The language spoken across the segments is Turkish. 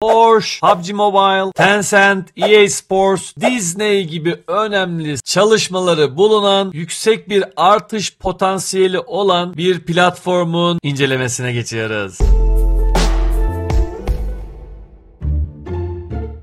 Porsche, PUBG Mobile, Tencent, EA Sports, Disney gibi önemli çalışmaları bulunan, yüksek bir artış potansiyeli olan bir platformun incelemesine geçiyoruz.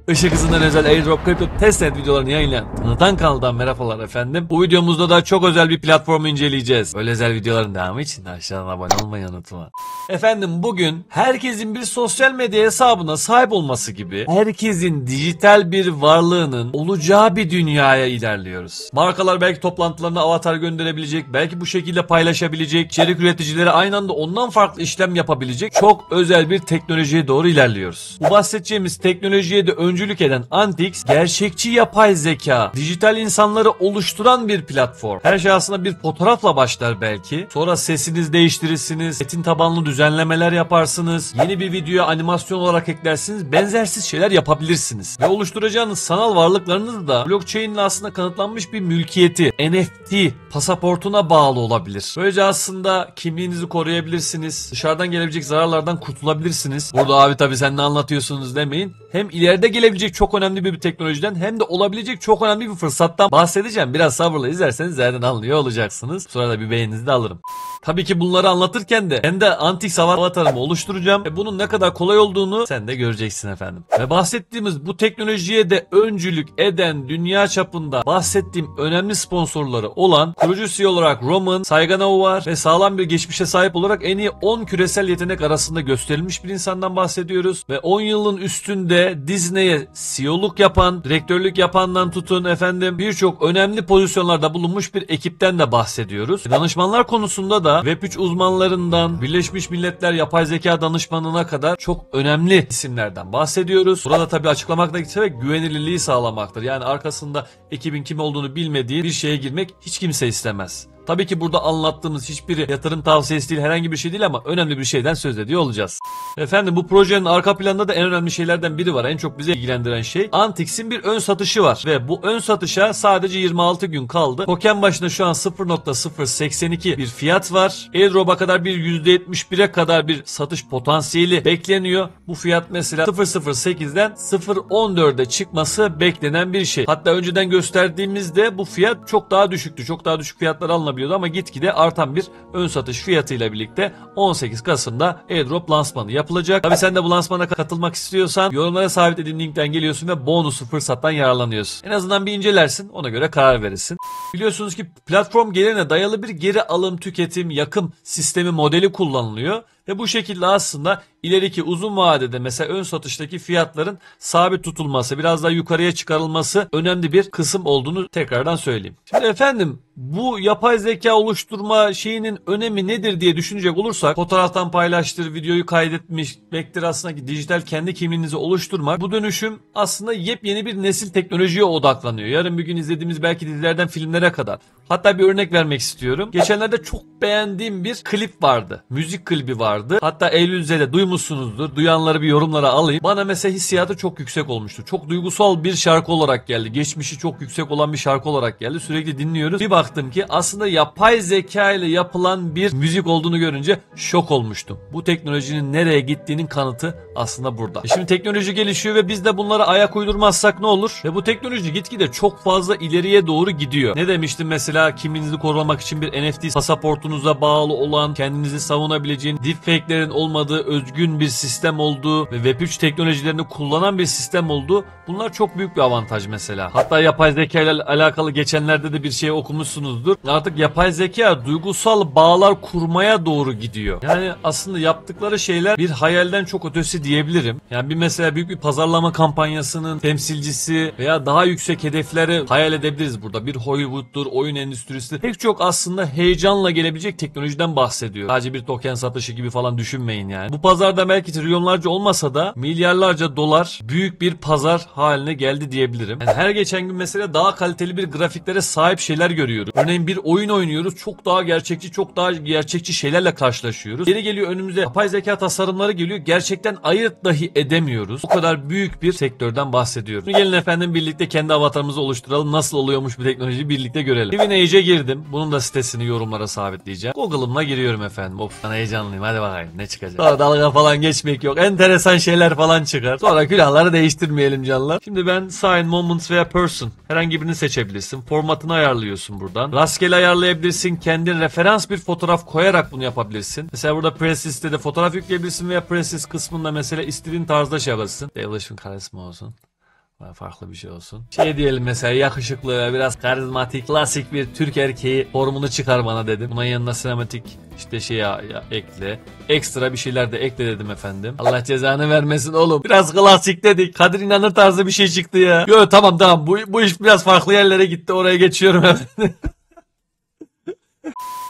Işık hızından özel airdrop kripto testnet videolarını yayınlayan tanıtan kanaldan merhabalar efendim. Bu videomuzda da çok özel bir platformu inceleyeceğiz. Böyle özel videoların devamı için aşağıdan abone olmayı unutma. Efendim bugün herkesin bir sosyal medya hesabına sahip olması gibi herkesin dijital bir varlığının olacağı bir dünyaya ilerliyoruz. Markalar belki toplantılarına avatar gönderebilecek, belki bu şekilde paylaşabilecek, içerik üreticileri aynı anda ondan farklı işlem yapabilecek çok özel bir teknolojiye doğru ilerliyoruz. Bu bahsedeceğimiz teknolojiye de öncülük eden Antix, gerçekçi yapay zeka, dijital insanları oluşturan bir platform. Her şey aslında bir fotoğrafla başlar belki. Sonra sesiniz değiştirirsiniz, metin tabanlı düzenlemeler yaparsınız, yeni bir videoya animasyon olarak eklersiniz, benzersiz şeyler yapabilirsiniz. Ve oluşturacağınız sanal varlıklarınız da blockchain ile aslında kanıtlanmış bir mülkiyeti, NFT, pasaportuna bağlı olabilir. Böylece aslında kimliğinizi koruyabilirsiniz, dışarıdan gelebilecek zararlardan kurtulabilirsiniz. Burada abi tabii sen ne anlatıyorsunuz demeyin. Hem ileride gelebilecek çok önemli bir teknolojiden hem de olabilecek çok önemli bir fırsattan bahsedeceğim. Biraz sabırla izlerseniz zaten anlıyor olacaksınız. Sonra da bir beğeninizi de alırım. Tabii ki bunları anlatırken de ben de Antix avatarımı oluşturacağım. Bunun ne kadar kolay olduğunu sen de göreceksin efendim. Ve bahsettiğimiz bu teknolojiye de öncülük eden, dünya çapında bahsettiğim önemli sponsorları olan kurucu CEO olarak Roman Sayganov var ve sağlam bir geçmişe sahip olarak en iyi 10 küresel yetenek arasında gösterilmiş bir insandan bahsediyoruz. Ve 10 yılın üstünde Disney'e CEO'luk yapan, direktörlük yapandan tutun efendim birçok önemli pozisyonlarda bulunmuş bir ekipten de bahsediyoruz. Danışmanlar konusunda da Web3 uzmanlarından Birleşmiş Milletler Yapay Zeka Danışmanına kadar çok önemli isimlerden bahsediyoruz. Burada tabii açıklamakta sebep güvenilirliği sağlamaktır. Yani arkasında ekibin kim olduğunu bilmediği bir şeye girmek hiç kimse istemez. Tabii ki burada anlattığımız hiçbiri yatırım tavsiyesi değil, herhangi bir şey değil ama önemli bir şeyden söz ediyor olacağız. Efendim bu projenin arka planında da en önemli şeylerden biri var. En çok bize ilgilendiren şey Antix'in bir ön satışı var. Ve bu ön satışa sadece 26 gün kaldı. Token başına şu an 0.082 bir fiyat var. Airdrop'a kadar bir %71'e kadar bir satış potansiyeli bekleniyor. Bu fiyat mesela 0.08'den 0.14'e çıkması beklenen bir şey. Hatta önceden gösterdiğimizde bu fiyat çok daha düşüktü. Çok daha düşük fiyatlar alınabiliyordu ama gitgide artan bir ön satış fiyatıyla birlikte 18 Kasım'da airdrop lansmanı yapılacak. Tabii sen de bu lansmana katılmak istiyorsan yorumlara sabitlediğim linkten geliyorsun ve bonuslu fırsattan yararlanıyorsun. En azından bir incelersin, ona göre karar verirsin. Biliyorsunuz ki platform gelirine dayalı bir geri alım, tüketim, yakım sistemi modeli kullanılıyor. Ve bu şekilde aslında ileriki uzun vadede mesela ön satıştaki fiyatların sabit tutulması, biraz daha yukarıya çıkarılması önemli bir kısım olduğunu tekrardan söyleyeyim. Şimdi efendim bu yapay zeka oluşturma şeyinin önemi nedir diye düşünecek olursak fotoğraftan paylaştır, videoyu kaydetmiş, bektir aslında dijital kendi kimliğinizi oluşturmak. Bu dönüşüm aslında yepyeni bir nesil teknolojiye odaklanıyor. Yarın bir gün izlediğimiz belki dizilerden filmlere kadar. Hatta bir örnek vermek istiyorum. Geçenlerde çok beğendiğim bir klip vardı. Müzik klibi vardı. Hatta Eylül'de de duymuşsunuzdur. Duyanları bir yorumlara alayım. Bana mesela hissiyatı çok yüksek olmuştu. Çok duygusal bir şarkı olarak geldi. Geçmişi çok yüksek olan bir şarkı olarak geldi. Sürekli dinliyoruz. Bir baktım ki aslında yapay zeka ile yapılan bir müzik olduğunu görünce şok olmuştum. Bu teknolojinin nereye gittiğinin kanıtı aslında burada. Şimdi teknoloji gelişiyor ve biz de bunlara ayak uydurmazsak ne olur? Ve bu teknoloji gitgide çok fazla ileriye doğru gidiyor. Ne demiştim mesela kimliğinizi korumak için bir NFT pasaportunuza bağlı olan, kendinizi savunabileceğin, deepfake'lerin olmadığı, özgün bir sistem olduğu ve Web3 teknolojilerini kullanan bir sistem olduğu, bunlar çok büyük bir avantaj mesela. Hatta yapay zeka ile alakalı geçenlerde de bir şey okumuşsunuzdur. Artık yapay zeka duygusal bağlar kurmaya doğru gidiyor. Yani aslında yaptıkları şeyler bir hayalden çok ötesi diyebilirim. Yani bir mesela büyük bir pazarlama kampanyasının temsilcisi veya daha yüksek hedefleri hayal edebiliriz burada. Bir Hollywood'dur, oyun endüstrisi. Pek çok aslında heyecanla gelebilecek teknolojiden bahsediyor. Sadece bir token satışı gibi falan düşünmeyin yani. Bu pazarda belki trilyonlarca olmasa da milyarlarca dolar büyük bir pazar haline geldi diyebilirim. Yani her geçen gün mesela daha kaliteli bir grafiklere sahip şeyler görüyoruz. Örneğin bir oyun oynuyoruz. Çok daha gerçekçi şeylerle karşılaşıyoruz. Geri geliyor önümüze yapay zeka tasarımları geliyor. Gerçekten ayırt dahi edemiyoruz. O kadar büyük bir sektörden bahsediyoruz. Gelin efendim birlikte kendi avatarımızı oluşturalım. Nasıl oluyormuş bu teknolojiyi birlikte görelim. Divinage'e girdim. Bunun da sitesini yorumlara sabitleyeceğim. Google'ımla giriyorum efendim. Of, ben heyecanlıyım. Hadi bakayım ne çıkacak. Sonra dalga falan geçmek yok. Enteresan şeyler falan çıkar. Sonra külahları değiştirmeyelim canlar. Şimdi ben sign, moments veya person. Herhangi birini seçebilirsin. Formatını ayarlıyorsun buradan. Rastgele ayarlayabilirsin. Kendin referans bir fotoğraf koyarak bunu yapabilirsin. Mesela burada press listede fotoğraf yükleyebilirsin veya press list kısmında mesela istediğin tarzda şey alırsın. Devleşim karizma olsun. Farklı bir şey olsun. Şey diyelim mesela yakışıklı, biraz karizmatik, klasik bir Türk erkeği formunu çıkar bana dedim. Buna yanına sinematik işte şey ya ekle. Ekstra bir şeyler de ekle dedim efendim. Allah cezanı vermesin oğlum. Biraz klasik dedik. Kadir İnanır tarzı bir şey çıktı ya. Yo tamam bu iş biraz farklı yerlere gitti. Oraya geçiyorum hemen.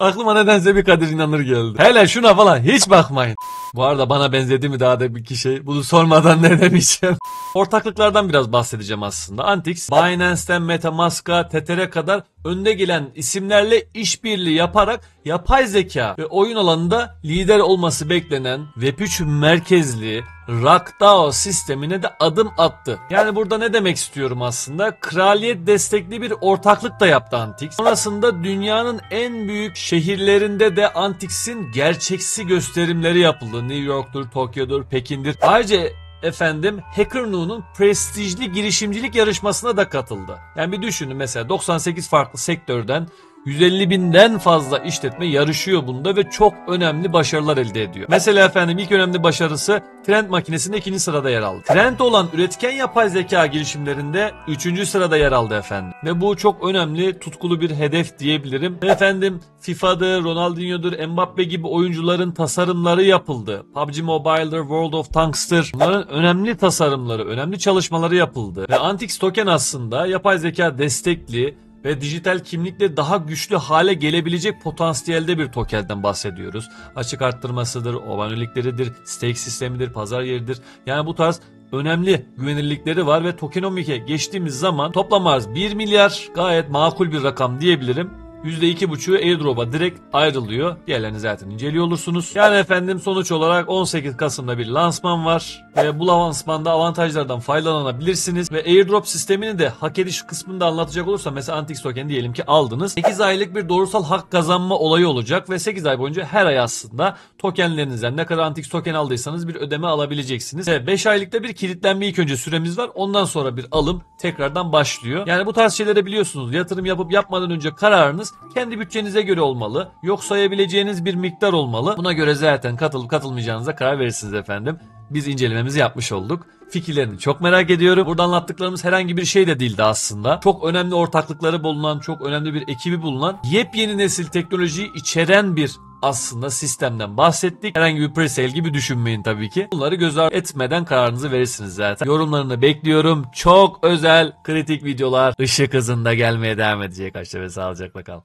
Aklıma nedense bir Kadir İnanır geldi. Hele şuna falan hiç bakmayın. Bu arada bana benzedi mi daha da bir kişi? Bunu sormadan ne demeyeceğim. Ortaklıklardan biraz bahsedeceğim aslında. Antix, Binance'ten MetaMask'a, Tether'e kadar önde gelen isimlerle işbirliği yaparak yapay zeka ve oyun alanında lider olması beklenen Web3 merkezli RAG-DAO sistemine de adım attı. Yani burada ne demek istiyorum aslında? Kraliyet destekli bir ortaklık da yaptı Antix. Sonrasında dünyanın en büyük şehirlerinde de Antix'in gerçeksi gösterimleri yapıldı. New York'tur, Tokyo'dur, Pekin'dir. Ayrıca efendim HackerNoon'un prestijli girişimcilik yarışmasına da katıldı. Yani bir düşünün mesela 98 farklı sektörden 150.000'den fazla işletme yarışıyor bunda ve çok önemli başarılar elde ediyor. Mesela efendim ilk önemli başarısı Trend makinesinde 2. sırada yer aldı. Trend olan üretken yapay zeka girişimlerinde 3. sırada yer aldı efendim. Ve bu çok önemli, tutkulu bir hedef diyebilirim. Ve efendim FIFA'dır, Ronaldinho'dur, Mbappe gibi oyuncuların tasarımları yapıldı. PUBG Mobile'dır, World of Tanks'tır. Bunların önemli tasarımları, önemli çalışmaları yapıldı. Ve Antix token aslında yapay zeka destekli ve dijital kimlikle daha güçlü hale gelebilecek potansiyelde bir tokenden bahsediyoruz. Açık arttırmasıdır, abonelikleridir, stake sistemidir, pazar yeridir. Yani bu tarz önemli güvenilirlikleri var ve tokenomik'e geçtiğimiz zaman toplam arz 1 milyar gayet makul bir rakam diyebilirim. %2,5'u airdrop'a direkt ayrılıyor. Diğerlerini zaten inceliyor olursunuz. Yani efendim sonuç olarak 18 Kasım'da bir lansman var. Ve bu lansmanda avantajlardan faydalanabilirsiniz. Ve airdrop sistemini de hak ediş kısmında anlatacak olursam mesela Antix token diyelim ki aldınız. 8 aylık bir doğrusal hak kazanma olayı olacak. Ve 8 ay boyunca her ay aslında tokenlerinizden ne kadar Antix token aldıysanız bir ödeme alabileceksiniz. Ve 5 aylıkta bir kilitlenme ilk önce süremiz var. Ondan sonra bir alım tekrardan başlıyor. Yani bu tarz şeyleri biliyorsunuz. Yatırım yapıp yapmadan önce kararınız kendi bütçenize göre olmalı. Yok sayabileceğiniz bir miktar olmalı. Buna göre zaten katılıp katılmayacağınıza karar verirsiniz efendim. Biz incelememizi yapmış olduk. Fikirlerini çok merak ediyorum. Burada anlattıklarımız herhangi bir şey de değildi aslında. Çok önemli ortaklıkları bulunan, çok önemli bir ekibi bulunan, yepyeni nesil teknolojiyi içeren bir aslında sistemden bahsettik. Herhangi bir pre-sale gibi düşünmeyin tabii ki. Bunları göz ardı etmeden kararınızı verirsiniz zaten. Yorumlarını bekliyorum. Çok özel kritik videolar ışık hızında gelmeye devam edecek. Hoşça ve sağlıcakla kal.